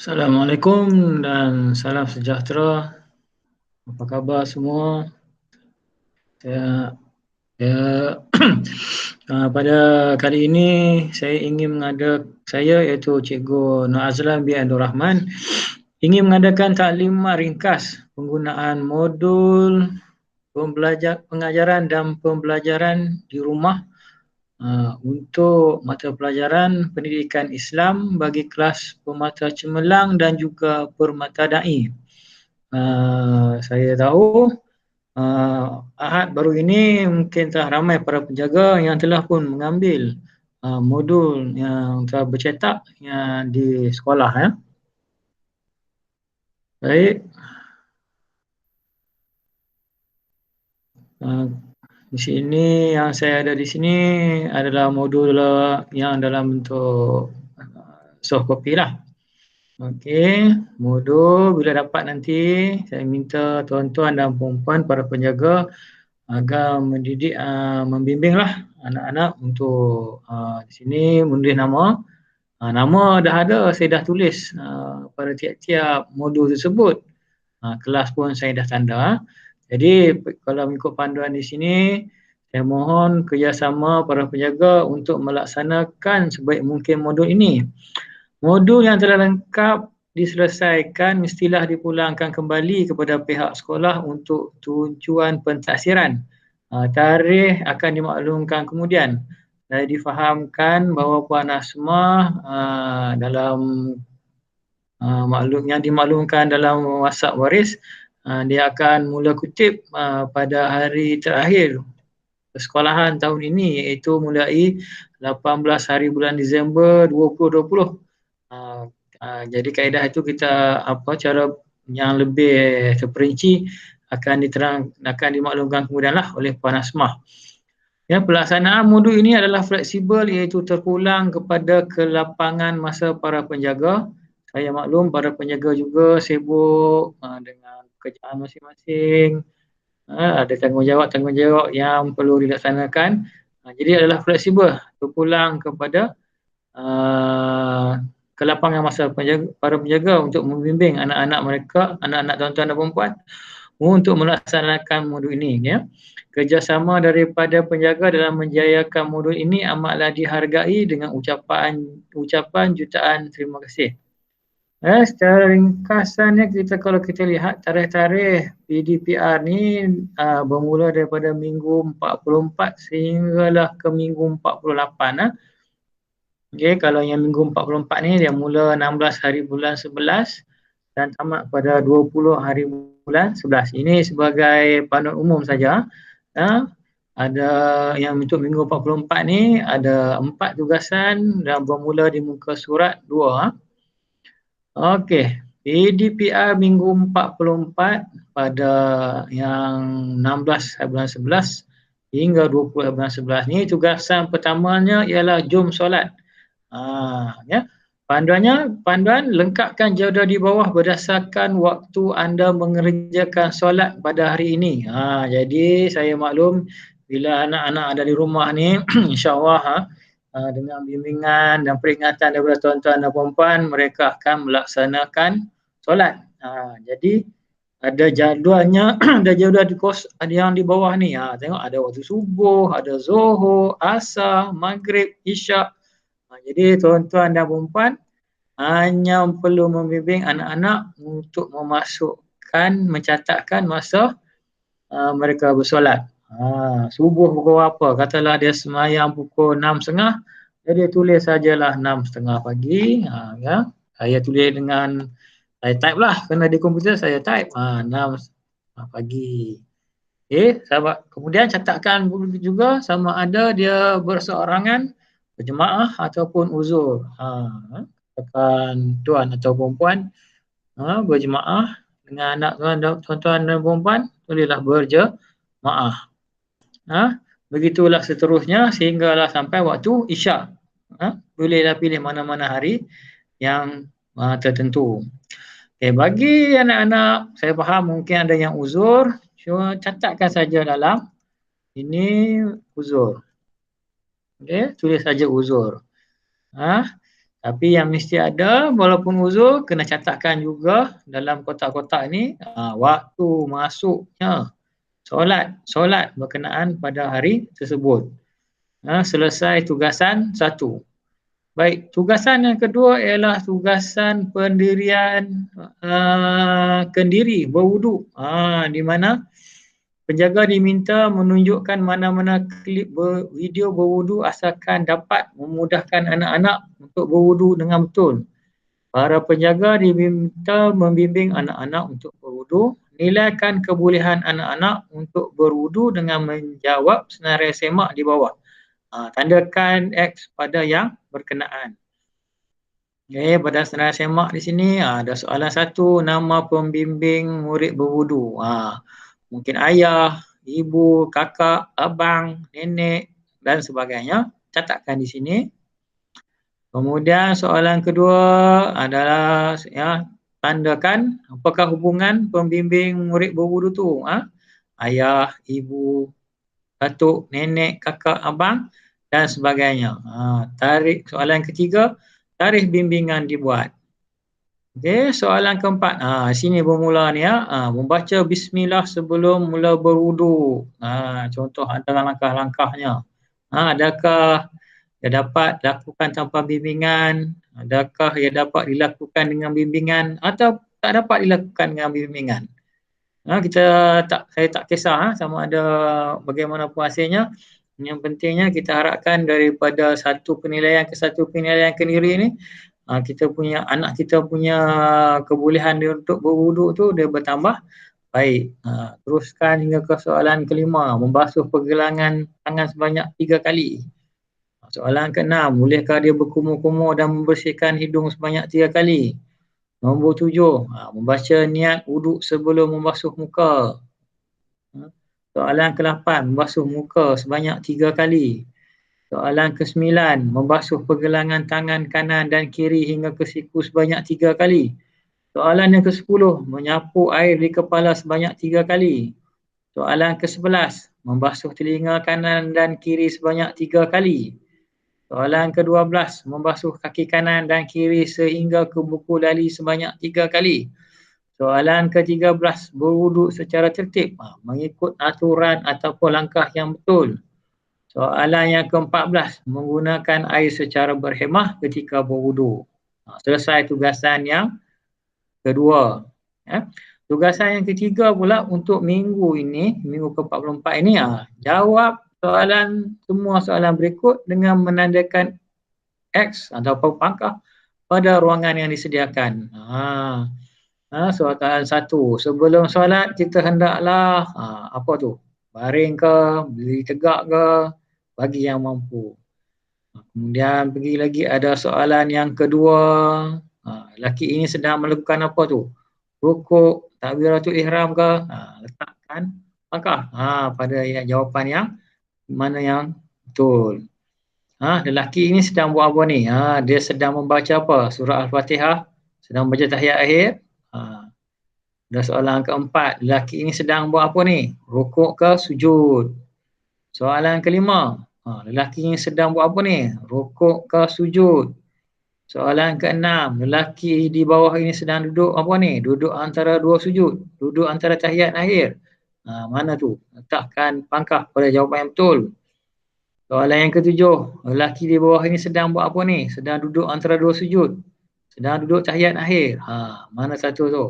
Assalamualaikum dan salam sejahtera. Apa khabar semua? Saya pada kali ini saya ingin saya iaitu Cikgu Nur Azlan bin Abdul Rahman ingin mengadakan taklimat ringkas penggunaan modul pengajaran dan pembelajaran di rumah untuk mata pelajaran pendidikan Islam bagi kelas permata cemerlang dan juga permata da'i. Saya tahu Ahad baru ini mungkin telah ramai para penjaga yang telah pun mengambil modul yang telah bercetak di sekolah. Baik, di sini yang saya ada di sini adalah modul yang dalam bentuk soft copy lah. Okey, modul bila dapat nanti saya minta tuan-tuan dan puan-puan para penjaga agar membimbinglah anak-anak untuk di sini menulis nama. Nama dah ada, saya dah tulis pada tiap-tiap modul tersebut. Kelas pun saya dah tanda. Jadi kalau mengikut panduan di sini, saya mohon kerjasama para penjaga untuk melaksanakan sebaik mungkin modul ini. Modul yang telah lengkap diselesaikan mestilah dipulangkan kembali kepada pihak sekolah untuk tujuan pentaksiran. Tarikh akan dimaklumkan kemudian. Saya difahamkan bahawa Puan Asmah dalam maklum yang dimaklumkan dalam WhatsApp waris, dia akan mula kutip pada hari terakhir persekolahan tahun ini, iaitu mulai 18 hari bulan Disember 2020. Jadi kaedah itu kita cara yang lebih terperinci akan dimaklumkan kemudianlah oleh Puan Asmah. Ya, pelaksanaan modul ini adalah fleksibel, iaitu terpulang kepada kelapangan masa para penjaga. Saya maklum para penjaga juga sibuk dengan pekerjaan masing-masing. Ada tanggungjawab yang perlu dilaksanakan. Jadi adalah fleksibel, terpulang kepada kelapangan masa para penjaga untuk membimbing anak-anak mereka, anak-anak tuan-tuan dan puan-puan untuk melaksanakan modul ini. Ya. Kerjasama daripada penjaga dalam menjayakan modul ini amatlah dihargai dengan ucapan jutaan terima kasih. Secara ringkasannya kalau kita lihat tarikh-tarikh PDPR ni bermula daripada minggu 44 sehinggalah ke minggu 48. Okay, kalau yang minggu 44 ni dia mula 16 hari bulan 11 dan tamat pada 20 hari bulan 11. Ini sebagai panduan umum saja. Ada yang untuk minggu 44 ni ada 4 tugasan dan bermula di muka surat 2. Okey, PDPR minggu 44 pada yang 16 bulan 11 hingga 20 bulan 11 ni tugasan pertamanya ialah jom solat. Ya. Panduan lengkapkan jadual di bawah berdasarkan waktu anda mengerjakan solat pada hari ini. Jadi saya maklum bila anak-anak ada di rumah ni insya-Allah dengan bimbingan dan peringatan daripada tuan-tuan dan puan-puan mereka akan melaksanakan solat. Jadi ada jadualnya, ada jadual yang di bawah ni. Tengok ada waktu subuh, ada zuhur, asar, maghrib, isyak. Jadi tuan-tuan dan puan-puan hanya perlu membimbing anak-anak untuk mencatatkan masa mereka bersolat. Subuh pukul berapa? Katalah dia semayang pukul 6.30, jadi tulis sajalah 6.30 pagi. Ya. Saya tulis saya type lah, kerana di komputer saya type 6 pagi. Sahabat. Kemudian catatkan juga sama ada dia berseorangan berjemaah ataupun uzur. Katakan tuan atau puan berjemaah dengan anak tuan-tuan dan puan, bolehlah berjemaah. Begitulah seterusnya sehinggalah sampai waktu Isyak. Bolehlah pilih mana-mana hari yang tertentu. Okay, bagi anak-anak, saya faham mungkin ada yang uzur, cuma catatkan saja dalam ini uzur. Okay, tulis saja uzur. Tapi yang mesti ada, walaupun uzur, kena catatkan juga dalam kotak-kotak ini waktu masuknya solat berkenaan pada hari tersebut. Selesai tugasan 1. Baik, tugasan yang kedua ialah tugasan pendirian kendiri berwuduk. Di mana penjaga diminta menunjukkan mana-mana klip video berwuduk asalkan dapat memudahkan anak-anak untuk berwuduk dengan betul. Para penjaga diminta membimbing anak-anak untuk berwuduk, nilaikan kebolehan anak-anak untuk berwuduk dengan menjawab senarai semak di bawah. Tandakan X pada yang berkenaan. Okay, pada senarai semak di sini ada soalan 1, nama pembimbing murid berwuduk. Mungkin ayah, ibu, kakak, abang, nenek dan sebagainya. Catatkan di sini. Kemudian soalan kedua adalah tandakan apakah hubungan pembimbing murid berwuduk tu. Ayah, ibu, datuk, nenek, kakak, abang dan sebagainya. Tarikh soalan ketiga, tarikh bimbingan dibuat. Okey, soalan keempat. Sini bermula ni membaca bismillah sebelum mula berwuduk. Contoh antara langkah-langkahnya. Adakah ia dapat dilakukan tanpa bimbingan? Adakah ia dapat dilakukan dengan bimbingan atau tak dapat dilakukan dengan bimbingan? Saya tak kisah sama ada bagaimanapun hasilnya. Yang pentingnya kita harapkan daripada satu penilaian ke satu penilaian kendiri ni, anak kita punya kebolehan dia untuk berwuduk tu dia bertambah baik. Teruskan hingga ke soalan kelima, membasuh pergelangan tangan sebanyak 3 kali. Soalan ke-6, bolehkah dia berkumur-kumur dan membersihkan hidung sebanyak 3 kali? Nombor 7, membaca niat wuduk sebelum membasuh muka. Soalan ke-8, membasuh muka sebanyak 3 kali. Soalan ke-9, membasuh pergelangan tangan kanan dan kiri hingga ke siku sebanyak 3 kali. Soalan yang ke-10, menyapu air di kepala sebanyak 3 kali. Soalan ke-11, membasuh telinga kanan dan kiri sebanyak 3 kali. Soalan ke-12, membasuh kaki kanan dan kiri sehingga ke buku lali sebanyak 3 kali. Soalan ke-13, berwuduk secara tertib, mengikut aturan ataupun langkah yang betul. Soalan yang ke-14, menggunakan air secara berhemah ketika berwuduk. Selesai tugasan yang kedua. Tugasan yang ketiga pula untuk minggu ini, minggu ke-44 ini, jawab semua soalan berikut dengan menandakan X ataupun pangkah pada ruangan yang disediakan. Soalan 1, sebelum solat kita hendaklah apa tu? Baring ke, berdiri tegak ke, bagi yang mampu. Kemudian pergi lagi ada soalan yang kedua. Lelaki ini sedang melakukan apa tu? Rukuk, takbiratul ihram ke? Letakkan pangkah pada jawapan yang mana yang betul. Lelaki ini sedang buat apa ni? Dia sedang membaca apa? Surah Al-Fatihah, sedang membaca tahiyat akhir. Dan soalan keempat, lelaki ini sedang buat apa ni? Rukuk ke sujud? Soalan kelima, lelaki ini sedang buat apa ni? Rukuk ke sujud? Soalan keenam, lelaki di bawah ini sedang duduk apa ni? Duduk antara dua sujud, duduk antara tahiyat akhir. Mana tu? Letakkan pangkah pada jawapan yang betul. Soalan yang ketujuh, lelaki di bawah ini sedang buat apa ni? Sedang duduk antara dua sujud, sedang duduk tahiyat akhir. Mana satu tu?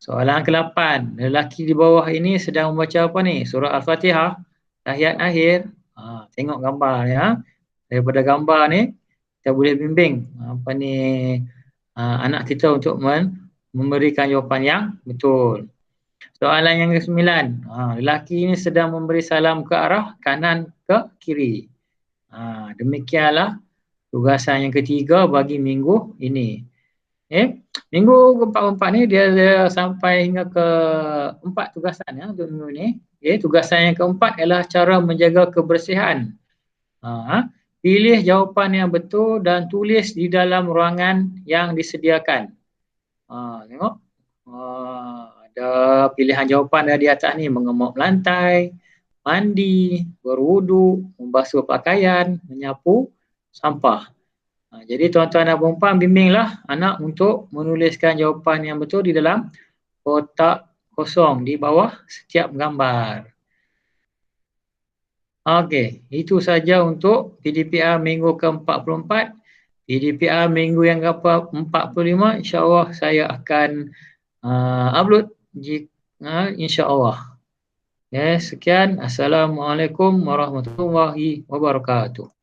Soalan ke-8, lelaki di bawah ini sedang membaca apa ni? Surah Al-Fatihah, tahiyat akhir. Tengok gambar ya. Daripada gambar ni kita boleh bimbing apa ni anak kita untuk memberikan jawapan yang betul. Soalan yang ke-9, lelaki ini sedang memberi salam ke arah kanan ke kiri. Demikianlah tugasan yang ketiga bagi minggu ini. Minggu keempat-empat ni dia sampai hingga ke 4 tugasan ya untuk minggu ni. Tugasan yang keempat ialah cara menjaga kebersihan. Pilih jawapan yang betul dan tulis di dalam ruangan yang disediakan. Tengok. Ada pilihan jawapan dah di atas ni, mengemop lantai, mandi, berwuduk, membasuh pakaian, menyapu sampah. Jadi tuan-tuan dan puan-puan bimbinglah anak untuk menuliskan jawapan yang betul di dalam kotak kosong di bawah setiap gambar. Okey, itu saja untuk PDPR minggu ke-44. PDPR minggu yang ke-45 insya-Allah saya akan upload insya-Allah. Sekian. Assalamualaikum warahmatullahi wabarakatuh.